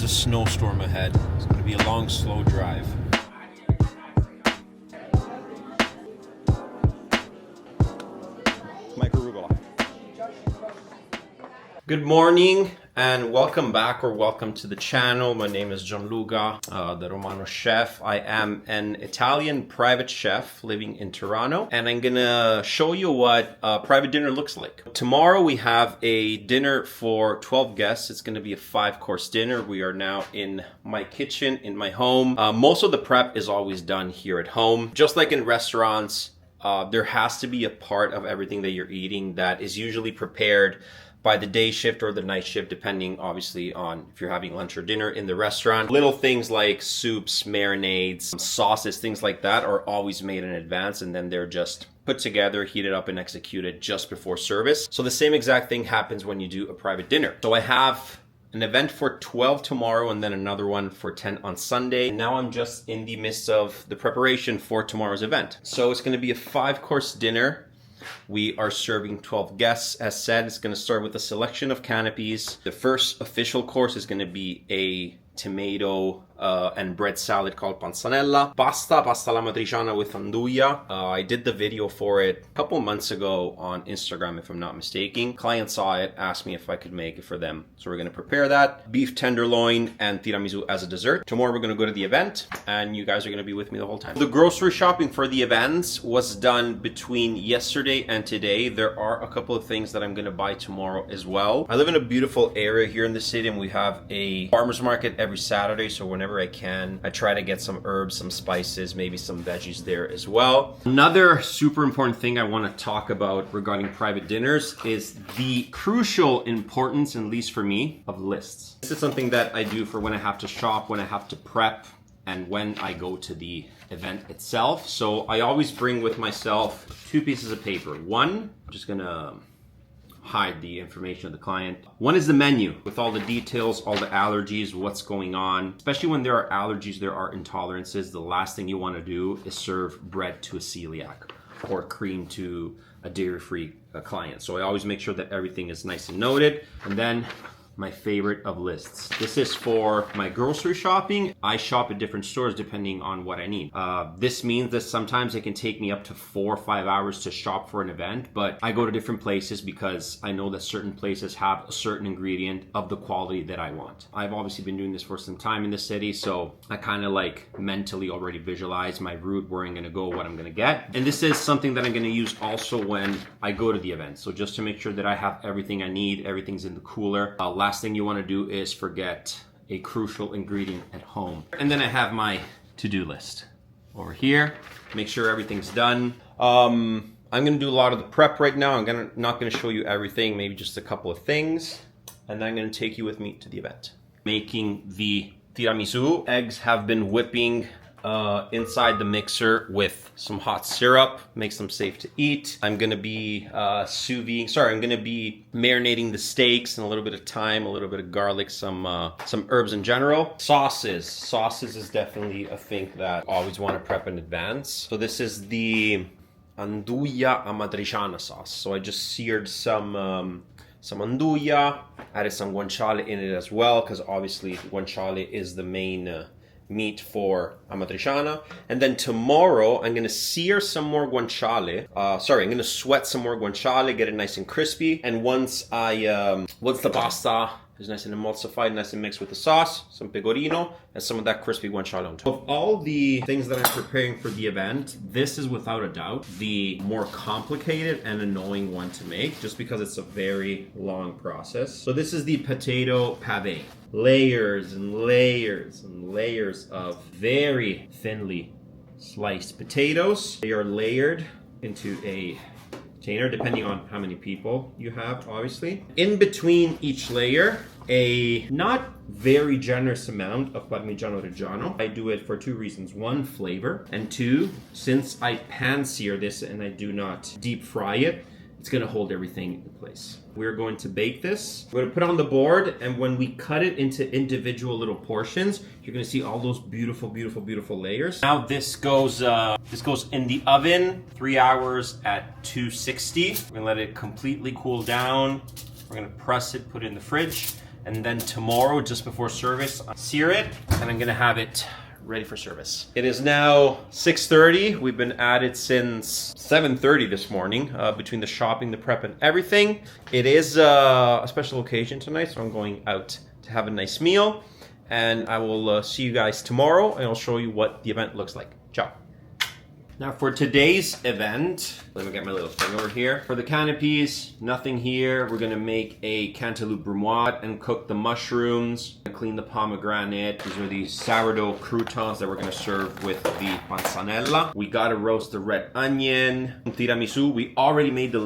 snowstorm ahead. It's going to be a long, slow drive. Arugula. Good morning and welcome back or welcome to the channel. My name is Gianluca, the Romano chef. I am an Italian private chef living in Toronto, and I'm gonna show you what a private dinner looks like. Tomorrow we have a dinner for 12 guests. It's gonna be a 5-course dinner. We are now in my kitchen, in my home. Most of the prep is always done here at home. Just like in restaurants, there has to be a part of everything that you're eating that is usually prepared by the day shift or the night shift, depending obviously on if you're having lunch or dinner in the restaurant. Little things like soups, marinades, sauces, things like that are always made in advance, and then they're just put together, heated up, and executed just before service. So the same exact thing happens when you do a private dinner. So I have an event for 12 tomorrow and then another one for 10 on Sunday. Now I'm just in the midst of the preparation for tomorrow's event. So it's gonna be a 5-course dinner. We are serving 12 guests. As said, it's going to start with a selection of canapés. The first official course is going to be a tomato and bread salad called Panzanella. Pasta alla matriciana with nduja. I did the video for it a couple months ago on Instagram, if I'm not mistaken. Client saw it, asked me if I could make it for them. So we're gonna prepare that. Beef tenderloin and tiramisu as a dessert. Tomorrow we're gonna go to the event and you guys are gonna be with me the whole time. The grocery shopping for the events was done between yesterday and today. There are a couple of things that I'm gonna buy tomorrow as well. I live in a beautiful area here in the city and we have a farmer's market every Saturday, so whenever I can, I try to get some herbs, some spices, maybe some veggies there as well. Another super important thing I want to talk about regarding private dinners is the crucial importance, at least for me, of lists. This is something that I do for when I have to shop, when I have to prep, and when I go to the event itself. So I always bring with myself 2 pieces of paper. One, I'm just gonna hide the information of the client. One is the menu with all the details, all the allergies, what's going on. Especially when there are allergies, there are intolerances. The last thing you want to do is serve bread to a celiac or cream to a dairy-free client. So I always make sure that everything is nice and noted. And then my favorite of lists. This is for my grocery shopping. I shop at different stores depending on what I need. This means that sometimes it can take me up to 4 or 5 hours to shop for an event, but I go to different places because I know that certain places have a certain ingredient of the quality that I want. I've obviously been doing this for some time in the city, so I kind of like mentally already visualize my route, where I'm gonna go, what I'm gonna get. And this is something that I'm gonna use also when I go to the event. So just to make sure that I have everything I need, everything's in the cooler. Last thing you want to do is forget a crucial ingredient at home. And then I have my to-do list over here. Make sure everything's done. I'm going to do a lot of the prep right now. Not going to show you everything, maybe just a couple of things. And then I'm going to take you with me to the event. Making the tiramisu. Eggs have been whipping inside the mixer with some hot syrup, makes them safe to eat. I'm gonna be I'm gonna be marinating the steaks in a little bit of thyme, a little bit of garlic, some herbs in general. Sauces is definitely a thing that I always want to prep in advance. So this is the nduja amatriciana sauce. So I just seared some nduja, added some guanciale in it as well, because obviously guanciale is the main meat for amatriciana. And then tomorrow I'm gonna sear some more guanciale. I'm gonna sweat some more guanciale, get it nice and crispy. And once the pasta is nice and emulsified, nice and mixed with the sauce, some pecorino, and some of that crispy guanciale on top. Of all the things that I'm preparing for the event, this is without a doubt the more complicated and annoying one to make, just because it's a very long process. So this is the potato pavé. Layers and layers and layers of very thinly sliced potatoes. They are layered into a container, depending on how many people you have, obviously. In between each layer, a not very generous amount of Parmigiano Reggiano. I do it for 2 reasons. 1, flavor, and 2, since I pan sear this and I do not deep fry it, it's gonna hold everything in place. We're going to bake this. We're gonna put it on the board, and when we cut it into individual little portions, you're gonna see all those beautiful, beautiful, beautiful layers. Now this goes in the oven, 3 hours at 260. We're gonna let it completely cool down. We're gonna press it, put it in the fridge, And then tomorrow, just before service, I sear it, and I'm gonna have it ready for service. It is now 6:30. We've been at it since 7:30 this morning, between the shopping, the prep, and everything. It is a special occasion tonight, so I'm going out to have a nice meal. And I will see you guys tomorrow, and I'll show you what the event looks like. Ciao. Now for today's event, let me get my little thing over here. For the canapés, nothing here. We're gonna make a cantaloupe brunoise and cook the mushrooms, and clean the pomegranate. These are the sourdough croutons that we're gonna serve with the panzanella. We gotta roast the red onion. Tiramisu, I already made the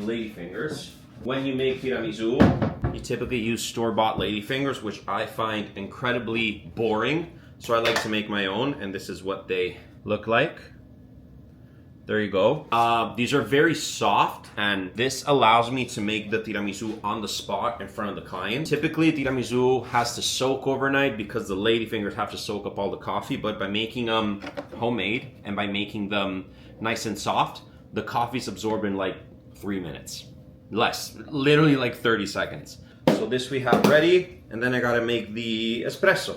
lady fingers. When you make tiramisu, you typically use store-bought lady fingers, which I find incredibly boring. So I like to make my own, and this is what they look like. There you go. These are very soft, and this allows me to make the tiramisu on the spot in front of the client. Typically, tiramisu has to soak overnight because the lady fingers have to soak up all the coffee, but by making them homemade and by making them nice and soft, the coffee's absorbed in like 3 minutes. Less, literally like 30 seconds. So this we have ready, and then I gotta make the espresso.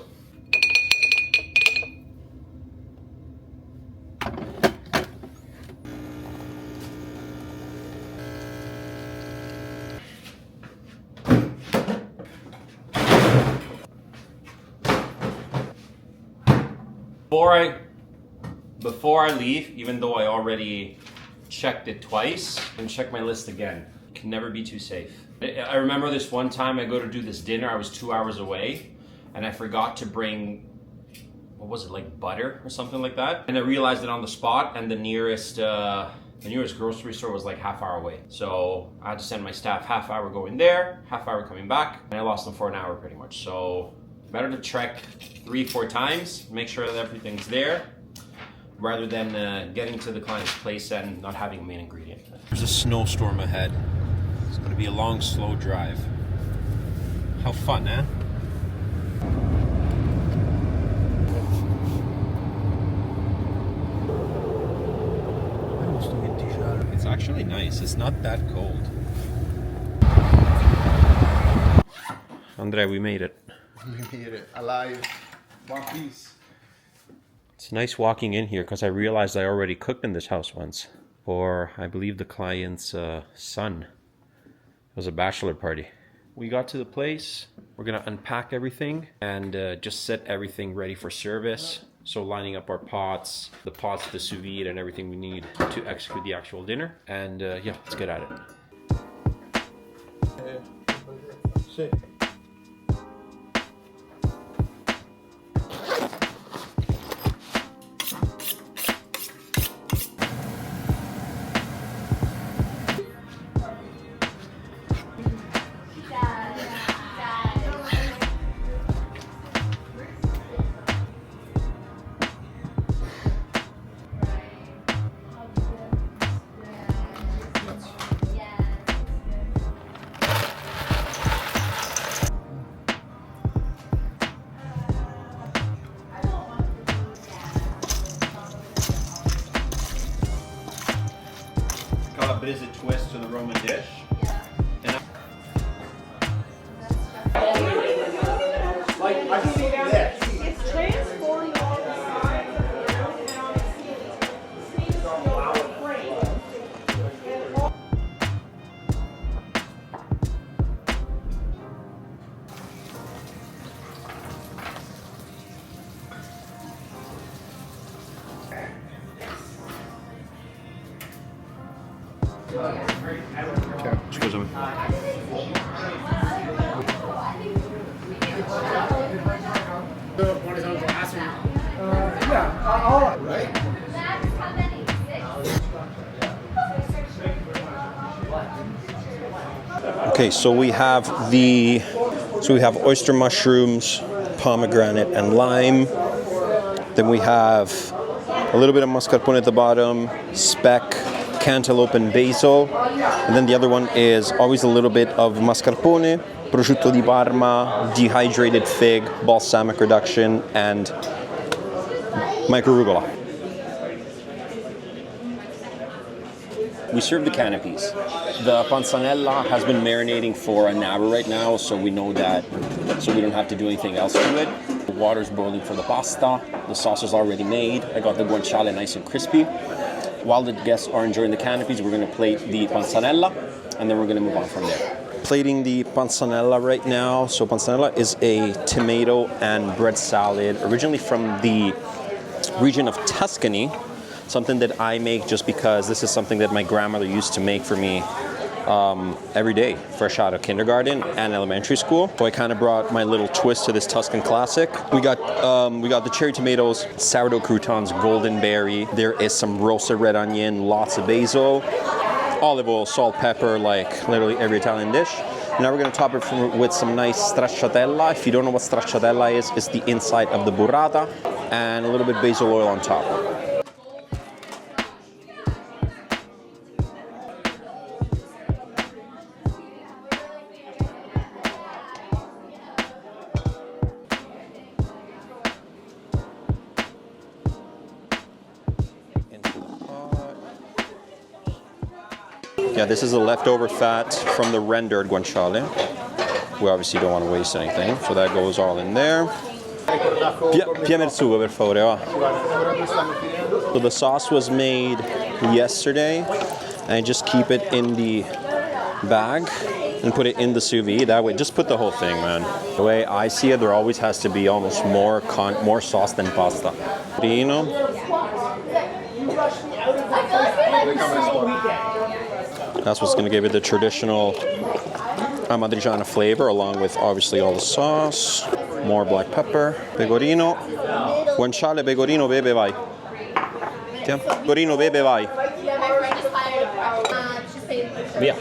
Before I leave, even though I already checked it twice, and check my list again. Can never be too safe. I remember this one time I go to do this dinner, I was 2 hours away, and I forgot to bring, what was it, like butter or something like that? And I realized it on the spot, and the nearest grocery store was like half hour away. So I had to send my staff half hour going there, half hour coming back, and I lost them for an hour pretty much. So better to check 3-4 times, make sure that everything's there, rather than getting to the client's place and not having a main ingredient. There's a snowstorm ahead. It's gonna be a long, slow drive. How fun, eh? It's actually nice. It's not that cold. Andre, we made it. We made it. Alive. One piece. It's nice walking in here because I realized I already cooked in this house once for, I believe, the client's son. It was a bachelor party. We got to the place. We're gonna unpack everything and just set everything ready for service. So lining up our pots, the pots, the sous vide, and everything we need to execute the actual dinner. And yeah, let's get at it. Is a twist to the Roman dish. Yeah. And I can see this. It's transforming all the sides. Scusami. Okay, so we have oyster mushrooms, pomegranate, and lime. Then we have a little bit of mascarpone at the bottom, speck, cantaloupe, and basil. And then the other one is always a little bit of mascarpone, prosciutto di Parma, dehydrated fig, balsamic reduction, and micro arugula. we serve the canapés. The panzanella has been marinating for an hour right now, so we know that, so we don't have to do anything else to it. The water's boiling for the pasta. The sauce is already made. I got the guanciale nice and crispy. While the guests are enjoying the canapés, we're gonna plate the panzanella, and then we're gonna move on from there. Plating the panzanella right now. So panzanella is a tomato and bread salad, originally from the region of Tuscany. Something that I make just because this is something that my grandmother used to make for me every day, fresh out of kindergarten and elementary school. So I kind of brought my little twist to this Tuscan classic. We got the cherry tomatoes, sourdough croutons, golden berry. There is some roasted red onion, lots of basil, olive oil, salt, pepper, like literally every Italian dish. Now we're going to top it with some nice stracciatella. If you don't know what stracciatella is, it's the inside of the burrata, and a little bit basil oil on top. Yeah, this is the leftover fat from the rendered guanciale. We obviously don't want to waste anything, so that goes all in there. Piame il sugo, per favore, va. So the sauce was made yesterday, and I just keep it in the bag and put it in the sous vide. That way, just put the whole thing, man. The way I see it, there always has to be almost more sauce than pasta. Pecorino. That's what's going to give it the traditional Amatriciana flavor, along with obviously all the sauce. More black pepper. Pecorino. Guanciale, pecorino, bebe, vai. Pecorino, bebe, vai. Via.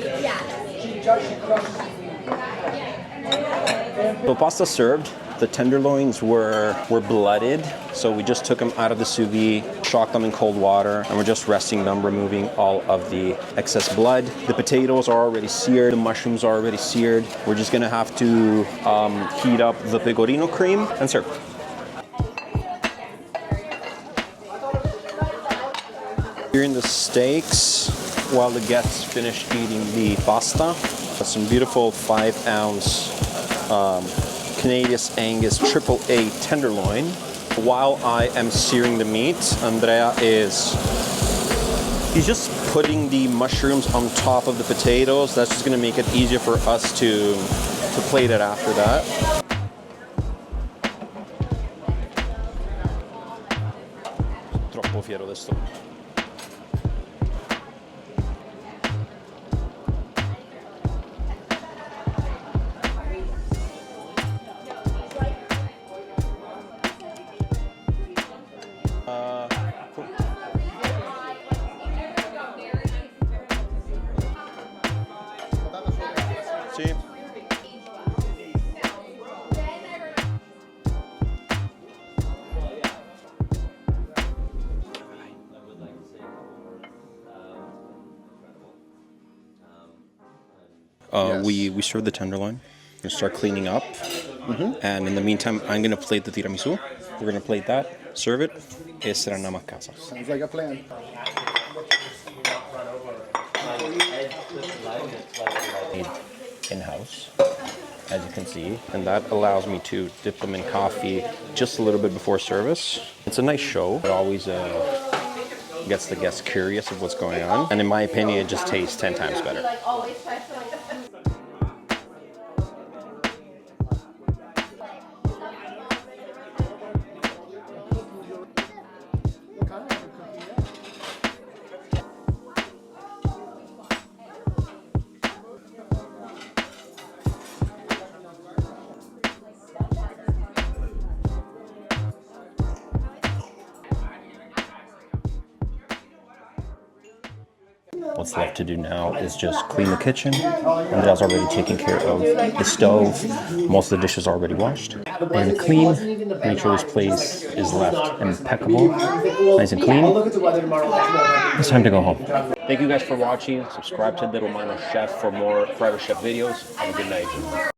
So pasta served. The tenderloins were blooded, so we just took them out of the sous vide, shocked them in cold water, and we're just resting them, removing all of the excess blood. The potatoes are already seared, the mushrooms are already seared. We're just gonna have to heat up the pecorino cream and serve. Here in the steaks, while the guests finish eating the pasta, some beautiful 5-ounce Canadian Angus AAA tenderloin. While I am searing the meat, Andrea he's just putting the mushrooms on top of the potatoes. That's just gonna make it easier for us to plate it after that. Troppo fiero adesso. Sì. We serve the tenderloin. We're gonna start cleaning up, and in the meantime, I'm gonna plate the tiramisu. We're gonna plate that, serve it, e se ne andiamo a casa. Sounds like a plan. In-house, as you can see, and that allows me to dip them in coffee just a little bit before service. It's a nice show. It always gets the guests curious of what's going on, and in my opinion, it just tastes 10 times better. What's left to do now is just clean the kitchen. Andrea's already taken care of the stove. Most of the dishes are already washed and clean. Make sure this place is left impeccable, nice and clean. It's time to go home. Thank you guys for watching. Subscribe to the Romano Chef for more private chef videos. Have a good night.